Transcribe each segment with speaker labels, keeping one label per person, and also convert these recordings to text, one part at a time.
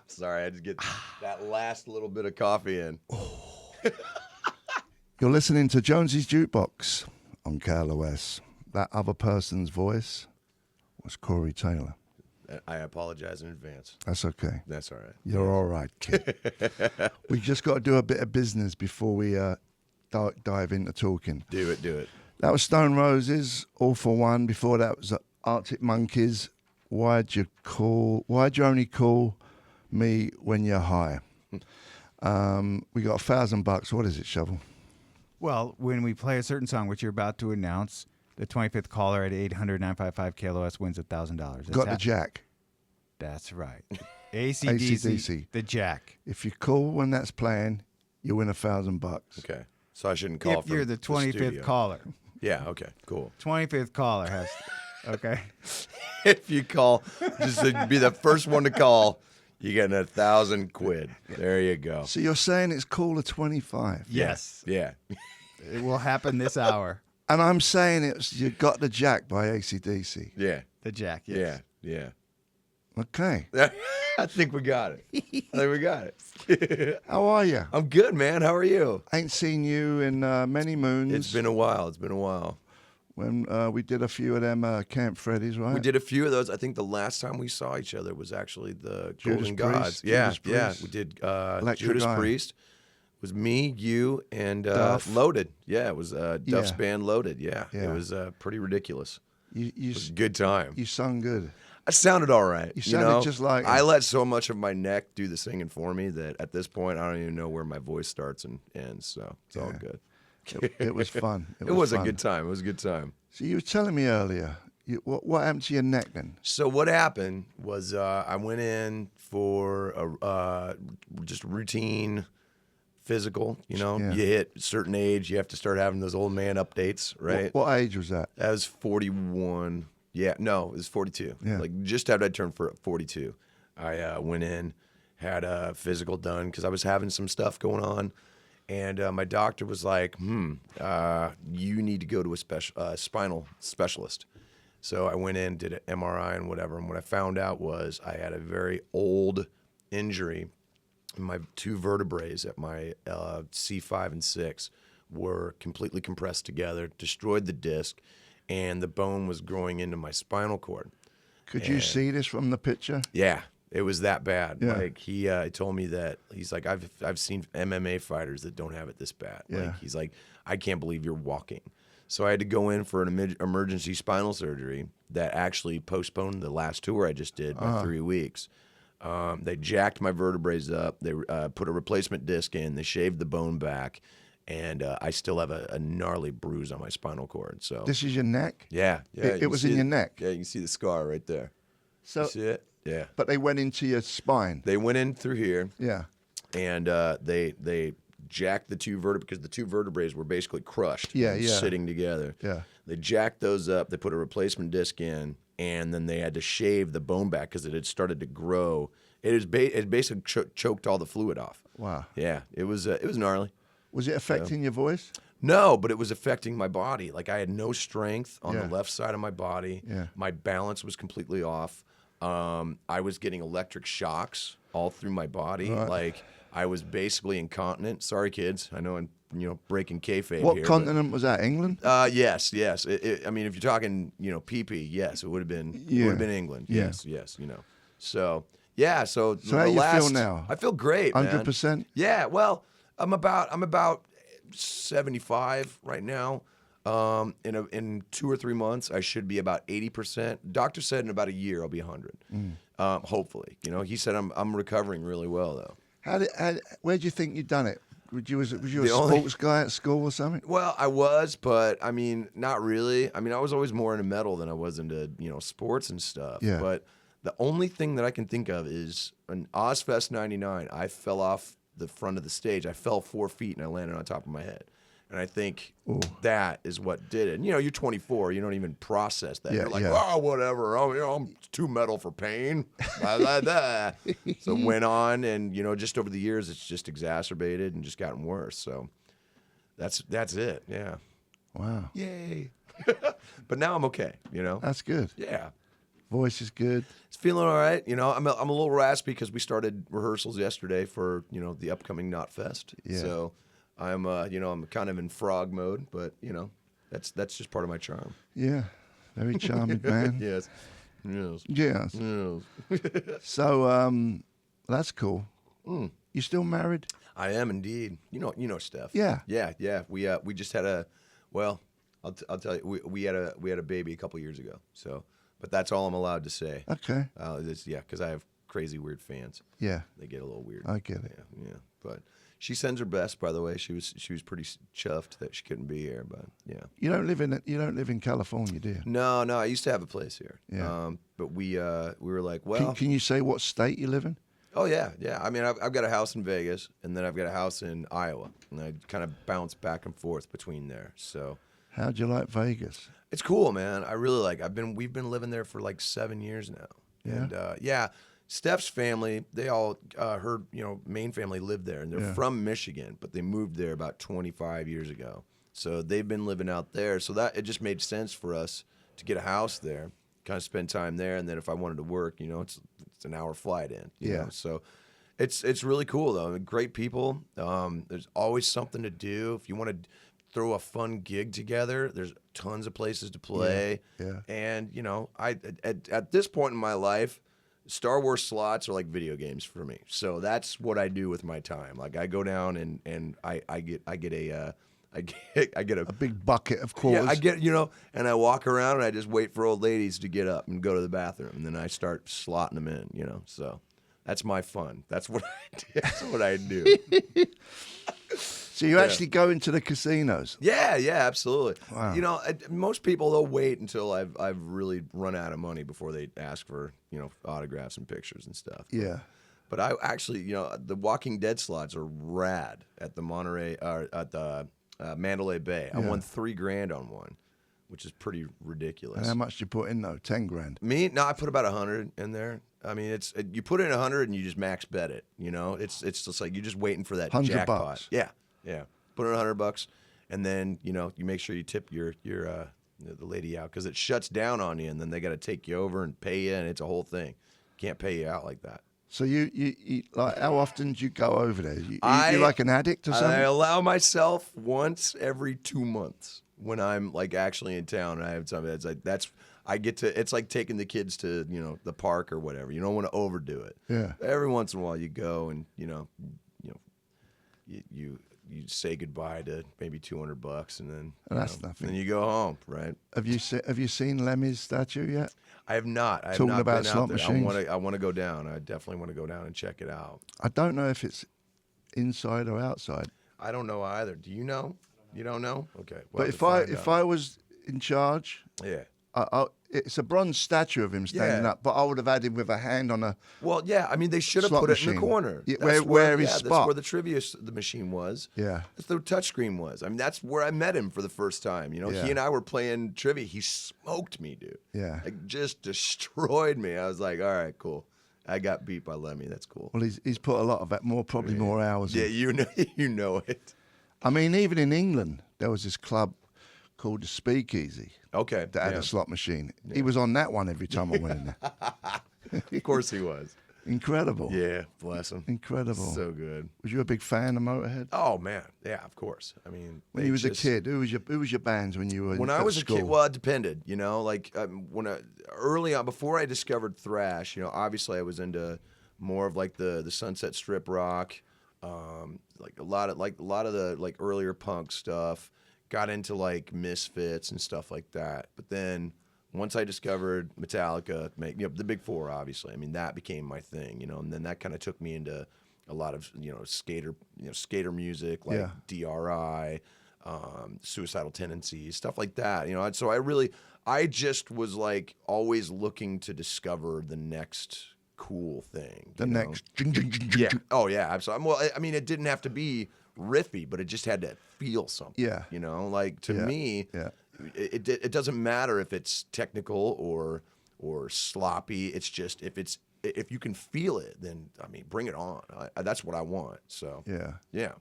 Speaker 1: Sorry, I just get that last little bit of coffee in.
Speaker 2: You're listening to Jonesy's Jukebox on KLOS. That other person's voice was Corey Taylor.
Speaker 1: I apologize in advance.
Speaker 2: That's okay.
Speaker 1: That's all right.
Speaker 2: You're all right, kid. We just got to do a bit of business before we dive into talking.
Speaker 1: Do it.
Speaker 2: That was Stone Roses, All for One. Before that was Arctic Monkeys. Why'd you only call me when you're high? We got $1,000. What is it, Shovel?
Speaker 3: Well, when we play a certain song, which you're about to announce, the 25th caller at 800-955 KLOS wins $1,000.
Speaker 2: Got the jack.
Speaker 3: That's right. AC/DC,
Speaker 2: AC/DC.
Speaker 3: the jack.
Speaker 2: If you call when that's playing, you win $1,000.
Speaker 1: Okay. So I shouldn't call
Speaker 3: If you're the 25th
Speaker 1: studio.
Speaker 3: caller.
Speaker 1: Yeah, okay, cool.
Speaker 3: 25th caller has to, okay?
Speaker 1: If you call, just to be the first one to call, you get $1,000. There you go.
Speaker 2: So you're saying it's caller 25?
Speaker 3: Yes.
Speaker 1: Yeah.
Speaker 3: It will happen this hour.
Speaker 2: And I'm saying it's You Got the Jack by AC/DC.
Speaker 1: Yeah.
Speaker 3: The jack, yes.
Speaker 1: Yeah.
Speaker 2: Okay.
Speaker 1: I think we got it.
Speaker 2: How are you?
Speaker 1: I'm good, man. How are you?
Speaker 2: Ain't seen you in many moons.
Speaker 1: It's been a while.
Speaker 2: When we did a few of them Camp Freddy's, right?
Speaker 1: We did a few of those. I think the last time we saw each other was actually the
Speaker 2: Judas
Speaker 1: Golden Gods.
Speaker 2: Priest,
Speaker 1: Yeah.
Speaker 2: Judas Priest.
Speaker 1: We did
Speaker 2: Electric
Speaker 1: Judas
Speaker 2: Eye.
Speaker 1: Priest. It was me, you, and
Speaker 2: Duff.
Speaker 1: Loaded. Yeah, it was Duff's
Speaker 2: Yeah.
Speaker 1: band Loaded. Yeah.
Speaker 2: Yeah.
Speaker 1: It was pretty ridiculous.
Speaker 2: You
Speaker 1: It was a good time.
Speaker 2: you sung good.
Speaker 1: I sounded all right.
Speaker 2: You sounded
Speaker 1: know?
Speaker 2: just like
Speaker 1: I
Speaker 2: him.
Speaker 1: let so much of my neck do the singing for me that at this point I don't even know where my voice starts and ends. So it's all
Speaker 2: Yeah.
Speaker 1: good.
Speaker 2: It was fun.
Speaker 1: It was a
Speaker 2: fun.
Speaker 1: good time. It was a good time.
Speaker 2: So you were telling me earlier, what happened to your neck then?
Speaker 1: So what happened was I went in for just routine physical. You know,
Speaker 2: Yeah.
Speaker 1: you hit a certain age, you have to start having those old man updates, right?
Speaker 2: What age was that?
Speaker 1: That was 41. Yeah, no, it was 42.
Speaker 2: Yeah.
Speaker 1: Like just after I turned 42, I went in, had a physical done because I was having some stuff going on. And my doctor was like, you need to go to a spinal specialist. So I went in, did an MRI and whatever. And what I found out was I had a very old injury. My two vertebrae at my C5 and 6 were completely compressed together, destroyed the disc, and the bone was growing into my spinal cord.
Speaker 2: Could you see this from the picture?
Speaker 1: Yeah, it was that bad.
Speaker 2: Yeah.
Speaker 1: Like he told me that he's like, I've seen MMA fighters that don't have it this bad.
Speaker 2: Yeah.
Speaker 1: Like he's like, I can't believe you're walking. So I had to go in for an emergency spinal surgery that actually postponed the last tour I just did by 3 weeks. They jacked my vertebrae up. They put a replacement disc in. They shaved the bone back. And I still have a gnarly bruise on my spinal cord. So
Speaker 2: This is your neck?
Speaker 1: yeah.
Speaker 2: It
Speaker 1: you
Speaker 2: was
Speaker 1: see
Speaker 2: in your neck?
Speaker 1: Yeah, you can see the scar right there.
Speaker 2: So,
Speaker 1: You see it? Yeah.
Speaker 2: but they went into your spine.
Speaker 1: They went in through here,
Speaker 2: Yeah.
Speaker 1: and they jacked the two vertebrae because the two vertebrae were basically crushed.
Speaker 2: Yeah,
Speaker 1: and
Speaker 2: yeah.
Speaker 1: sitting together.
Speaker 2: Yeah.
Speaker 1: They jacked those up. They put a replacement disc in, and then they had to shave the bone back because it had started to grow. It basically choked all the fluid off.
Speaker 2: Wow.
Speaker 1: Yeah, it was gnarly.
Speaker 2: Was it affecting your voice?
Speaker 1: No, but it was affecting my body. Like I had no strength on
Speaker 2: Yeah.
Speaker 1: the left side of my body.
Speaker 2: Yeah.
Speaker 1: My balance was completely off. I was getting electric shocks all through my body.
Speaker 2: Right.
Speaker 1: Like I was basically incontinent. Sorry, kids. I know I'm breaking kayfabe
Speaker 2: What
Speaker 1: here.
Speaker 2: continent was that? England?
Speaker 1: Yes. I mean, if you're talking, pee-pee, yes, it would have been. It
Speaker 2: Yeah.
Speaker 1: would have been England.
Speaker 2: Yeah.
Speaker 1: Yes. So yeah. So
Speaker 2: how you feel now?
Speaker 1: I feel great. man.
Speaker 2: 100%?
Speaker 1: Yeah. Well, I'm about 75 right now. In 2 or 3 months, I should be about 80%. Doctor said in about a year I'll be 100. Hopefully, he said I'm recovering really well though.
Speaker 2: Where do you think you'd done it? Was you a
Speaker 1: The only-
Speaker 2: sports guy at school or something?
Speaker 1: Well, I was, but I mean, not really. I mean, I was always more into metal than I was into sports and stuff.
Speaker 2: Yeah.
Speaker 1: But the only thing that I can think of is on Ozfest '99, I fell off the front of the stage. I fell 4 feet and I landed on top of my head. And I think that is what did it. And, you're 24. You don't even process that.
Speaker 2: Yeah,
Speaker 1: You're like,
Speaker 2: yeah.
Speaker 1: oh, whatever. Oh, I'm too metal for pain. Blah, blah, blah. So it went on, and, just over the years, it's just exacerbated and just gotten worse. So that's it. Yeah.
Speaker 2: Wow.
Speaker 1: Yay. But now I'm okay,
Speaker 2: That's good.
Speaker 1: Yeah.
Speaker 2: Voice is good.
Speaker 1: It's feeling all right. You know, I'm a little raspy because we started rehearsals yesterday for, you know, the upcoming Knot Fest.
Speaker 2: Yeah.
Speaker 1: So I'm, you know, I'm kind of in frog mode, but, you know, that's just part of my charm.
Speaker 2: Yeah, very charming man.
Speaker 1: Yes. Yes.
Speaker 2: Yes.
Speaker 1: Yes.
Speaker 2: So that's cool.
Speaker 1: Mm.
Speaker 2: You still married?
Speaker 1: I am indeed. You know, Steph.
Speaker 2: Yeah.
Speaker 1: Yeah. We just had I'll tell you, we had a baby a couple years ago. So, but that's all I'm allowed to say.
Speaker 2: Okay.
Speaker 1: Because I have crazy weird fans.
Speaker 2: Yeah.
Speaker 1: They get a little weird.
Speaker 2: I get it.
Speaker 1: Yeah. But she sends her best. By the way, she was pretty chuffed that she couldn't be here. But yeah.
Speaker 2: You don't live in California, do you?
Speaker 1: No. I used to have a place here.
Speaker 2: Yeah.
Speaker 1: But we were like, well.
Speaker 2: Can you say what state you live in?
Speaker 1: Oh yeah. I mean, I've got a house in Vegas, and then I've got a house in Iowa, and I kind of bounce back and forth between there. So.
Speaker 2: How'd you like Vegas?
Speaker 1: It's cool, man. I really like. We've been living there for like 7 years now.
Speaker 2: Yeah.
Speaker 1: And Steph's family, they all her main family lived there, and they're from Michigan, but they moved there about 25 years ago. So they've been living out there. So that it just made sense for us to get a house there, kind of spend time there, and then if I wanted to work, it's an hour flight in. You know? So it's really cool though. I mean, great people. There's always something to do. If you want to throw a fun gig together, there's tons of places to play.
Speaker 2: Yeah.
Speaker 1: And I at this point in my life, Star Wars slots are like video games for me. So that's what I do with my time. Like I go down and I get a
Speaker 2: big bucket of quarters.
Speaker 1: Yeah, I get and I walk around and I just wait for old ladies to get up and go to the bathroom, and then I start slotting them in. So that's my fun. That's what I do.
Speaker 2: So you actually go into the casinos?
Speaker 1: Yeah, absolutely.
Speaker 2: Wow.
Speaker 1: Most people they'll wait until I've really run out of money before they ask for autographs and pictures and stuff.
Speaker 2: Yeah.
Speaker 1: But I actually the Walking Dead slots are rad at the Mandalay Bay. I won $3,000 on one, which is pretty ridiculous.
Speaker 2: And how much do you put in though? 10 grand.
Speaker 1: Me? No, I put about 100 in there. I mean, you put in 100 and you just max bet it. It's just like you're just waiting for that jackpot.
Speaker 2: $100.
Speaker 1: Yeah. Put in $100, and then you make sure you tip your the lady out because it shuts down on you, and then they got to take you over and pay you, and it's a whole thing. Can't pay you out like that.
Speaker 2: So you like how often do you go over there? You're like an addict or something?
Speaker 1: I allow myself once every 2 months when I'm like actually in town and I have something. It's like it's like taking the kids to the park or whatever. You don't want to overdo it.
Speaker 2: Yeah.
Speaker 1: Every once in a while you go and you say goodbye to maybe $200 and then
Speaker 2: that's nothing.
Speaker 1: Then you go home, right?
Speaker 2: Have you seen Lemmy's statue yet?
Speaker 1: I have not. I have
Speaker 2: Talking
Speaker 1: not
Speaker 2: about
Speaker 1: been
Speaker 2: slot
Speaker 1: out there.
Speaker 2: machines.
Speaker 1: I want to go down. I definitely want to go down and check it out.
Speaker 2: I don't know if it's inside or outside.
Speaker 1: I don't know either. Do you know? You don't know? Okay.
Speaker 2: But if I was in charge,
Speaker 1: yeah.
Speaker 2: It's a bronze statue of him standing up, but I would have had him with a hand on a.
Speaker 1: Well, yeah. I mean, they should have
Speaker 2: slot
Speaker 1: put it in
Speaker 2: machine.
Speaker 1: the corner.
Speaker 2: Yeah,
Speaker 1: That's
Speaker 2: where his
Speaker 1: That's
Speaker 2: spot.
Speaker 1: where the machine was.
Speaker 2: Yeah.
Speaker 1: That's the touchscreen was. I mean, that's where I met him for the first time.
Speaker 2: Yeah.
Speaker 1: He and I were playing trivia. He smoked me, dude.
Speaker 2: Yeah.
Speaker 1: Like just destroyed me. I was like, all right, cool. I got beat by Lemmy. That's cool.
Speaker 2: Well, he's put a lot of that, probably more hours.
Speaker 1: Yeah,
Speaker 2: in.
Speaker 1: you know it.
Speaker 2: I mean, even in England, there was this club called the Speakeasy.
Speaker 1: Okay.
Speaker 2: That had a slot machine. Yeah. He was on that one every time I went in there.
Speaker 1: Of course he was.
Speaker 2: Incredible.
Speaker 1: Yeah, bless him.
Speaker 2: Incredible.
Speaker 1: So good.
Speaker 2: Was you a big fan of Motorhead?
Speaker 1: Oh man, yeah, of course. I mean,
Speaker 2: when you was a kid, who was your bands when you were
Speaker 1: when I was a kid? Well, it depended. Like early on, before I discovered thrash, obviously I was into more of like the Sunset Strip rock, like a lot of the like earlier punk stuff. Got into like Misfits and stuff like that. But then once I discovered Metallica, the Big Four, obviously, I mean, that became my thing, and then that kind of took me into a lot of, skater music, like DRI, Suicidal Tendencies, stuff like that, so I just was like always looking to discover the next cool thing.
Speaker 2: Next.
Speaker 1: Yeah. Oh, yeah, absolutely. Well, I mean, it didn't have to be riffy, but it just had to feel something.
Speaker 2: Yeah.
Speaker 1: Like to me, it doesn't matter if it's technical or sloppy. It's just if you can feel it, then I mean, bring it on. That's what I want. So yeah.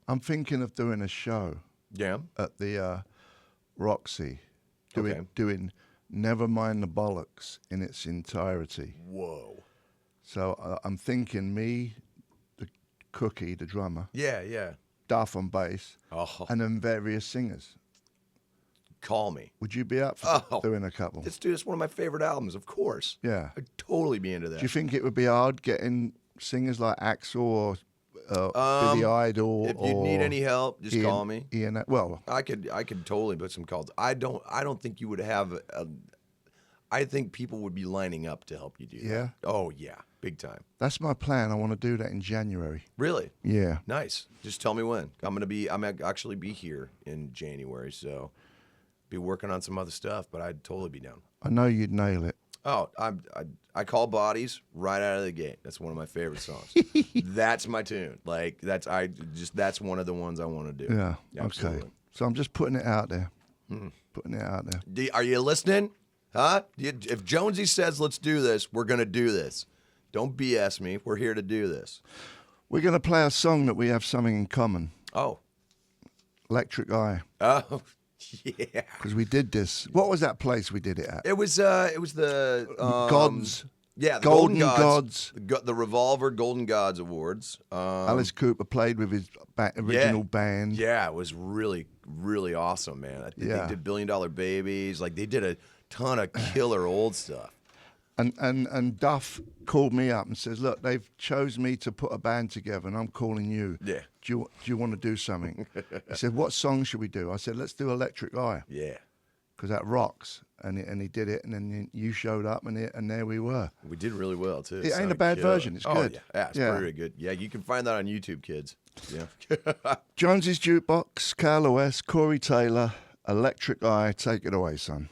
Speaker 2: I'm thinking of doing a show.
Speaker 1: Yeah.
Speaker 2: At the Roxy, doing Never Mind the Bollocks in its entirety.
Speaker 1: Whoa.
Speaker 2: So I'm thinking me, the Cookie, the drummer,
Speaker 1: Yeah, yeah.
Speaker 2: Duff on bass,
Speaker 1: Oh,
Speaker 2: and then various singers.
Speaker 1: call me.
Speaker 2: Would you be up for
Speaker 1: Oh.
Speaker 2: doing a couple?
Speaker 1: This dude is one of my favorite albums, of course.
Speaker 2: Yeah.
Speaker 1: I'd totally be into that.
Speaker 2: Do you think it would be hard getting singers like Axl or Billy Idol?
Speaker 1: If you need any help, just call me.
Speaker 2: Ian, well,
Speaker 1: I could totally put some calls. I don't think you would have. I think people would be lining up to help you do
Speaker 2: Yeah?
Speaker 1: that. Oh yeah, big time.
Speaker 2: that's my plan. I want to do that in January.
Speaker 1: Really
Speaker 2: Yeah.
Speaker 1: nice. Just tell me when. I'm actually be here in January, so be working on some other stuff. But I'd totally be down.
Speaker 2: I know you'd nail it.
Speaker 1: Oh, I call bodies right out of the gate. That's one of my favorite songs. That's my tune. Like that's one of the ones I want to do.
Speaker 2: Yeah.
Speaker 1: Absolutely.
Speaker 2: Okay. So I'm just putting it out there. Putting it out there.
Speaker 1: Are you listening? Huh? If Jonesy says let's do this, we're gonna do this. Don't BS me. We're here to do this.
Speaker 2: We're going to play a song that we have something in common.
Speaker 1: Oh.
Speaker 2: Electric Eye.
Speaker 1: Oh. Yeah.
Speaker 2: Because we did this. What was that place we did it at?
Speaker 1: It was the
Speaker 2: Gods.
Speaker 1: Yeah, the
Speaker 2: Golden
Speaker 1: Gods.
Speaker 2: Gods.
Speaker 1: The Revolver Golden Gods Awards.
Speaker 2: Alice Cooper played with his original band.
Speaker 1: Yeah, it was really, really awesome, man. I think
Speaker 2: Yeah.
Speaker 1: they did $1 Billion Babies. Like they did a ton of killer old stuff.
Speaker 2: And Duff called me up and says, look, they've chose me to put a band together and I'm calling you.
Speaker 1: Yeah.
Speaker 2: Do you want to do something? He said, what song should we do? I said, let's do Electric Eye
Speaker 1: Yeah.
Speaker 2: because that rocks. And he did it and then you showed up and there we were.
Speaker 1: We did really well too.
Speaker 2: It ain't
Speaker 1: Sounded
Speaker 2: a bad
Speaker 1: killer.
Speaker 2: version. It's
Speaker 1: Oh,
Speaker 2: good.
Speaker 1: Yeah, it's
Speaker 2: Yeah.
Speaker 1: pretty good. Yeah, you can find that on YouTube, kids. Yeah.
Speaker 2: Jonesy's Jukebox, Carl West, Corey Taylor, Electric Eye. Take it away, son.